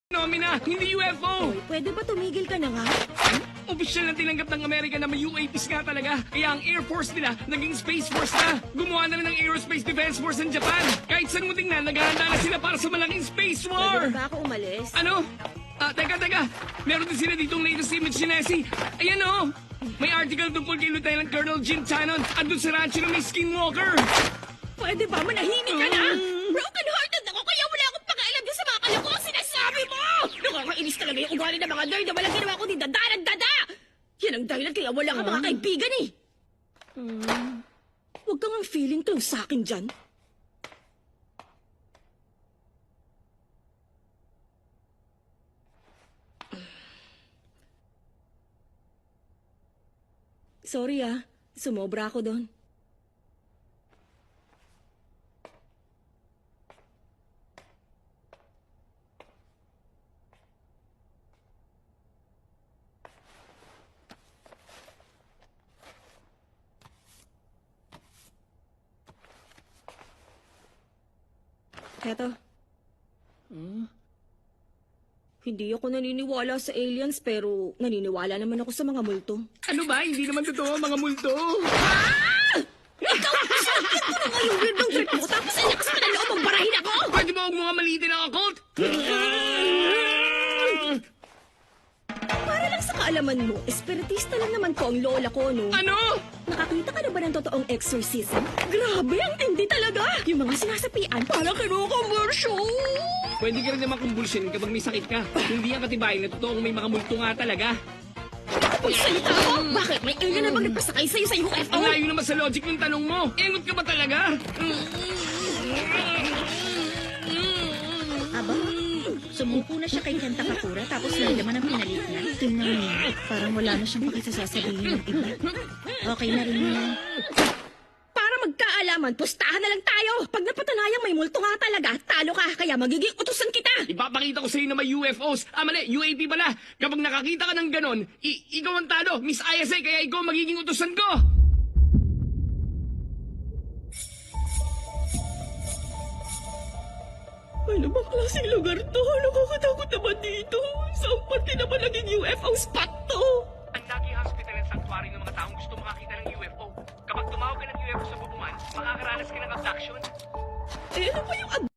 Phenomena, hindi UFO! Hoy, pwede ba tumigil ka na nga? Opisyal na tinanggap ng Amerika na may UAPs nga talaga. Kaya ang Air Force nila naging Space Force na. Gumawa na rin ng Aerospace Defense Force ng Japan. Kahit saan mo tingnan, naghahanda na sila para sa malaking space war! Pwede ba ako umalis? Ano? Teka. Meron din sila ditong latest image ni Nessie. Ayan o! May article tungkol kay Lieutenant Colonel Jim Tannen at doon sa rancho na may skinwalker. Pwede ba manahimik ka na? Broken-hearted ako kaya wala akong pakialam doon sa mga kalokohan sinasabi mo! Nakakainis talaga yung ugali ng mga nerd na walang ginawa kundi dada! Yan ang dahilan kaya wala ka mga kaibigan eh! Huwag kang ang feeling close sa akin dyan. Sorry sumobra ako doon. Eto. Hindi ako naniniwala sa aliens pero naniniwala naman ako sa mga multo. Ano ba? Hindi naman totoo mga multo. Ikaw! Sakit ko na nga yung weird ng trip mo tapos ang lakas pa na loob ang barahin ako! Pwede mo huwag mga malitin ang occult? Para lang sa kaalaman mo, espiritista lang naman ko ang lola ko, no? Ano? Nakakita ka na ba ng totoong exorcism? Grabe, ang tindi talaga! Yung mga sinasapian, parang kinukonversyon! Pwede ka rin naman kumbulsyonin kapag may sakit ka. Hindi ang katibayan na totoong may mga multo nga talaga. Pagsalita mo, bakit may alien na bang nagpasakay sa'yo sa UFO? Ang layo naman sa logic ng tanong mo. Engot ka ba talaga? Aba, sumuko na siya kay Kenta Kakura tapos naman ang pinalit niya. Tingnan niya, parang wala na siyang pakisasasabihin ng iba. Okay na rin yan. Para magkaalaman, pustahan na lang tayo! Pag napatunayang may multo nga talaga, talo ka, kaya magiging utusan kita! Ipapakita ko sa'yo na may UFOs. Mali, UAP pala. Kapag nakakita ka ng ganon, ikaw ang talo. Miss ISA, kaya ikaw ang magiging utusan ko. Ano bang klaseng lugar to? Nakakatakot naman dito. Saan parte naman naging UFO spot to? Ang Nagi Hospital at sanctuary ng mga taong gusto makakita ng UFO. Kapag tumawag ka ng UFO sa bubuan, makakaranas ka ng abduction. Eh, ano ba yung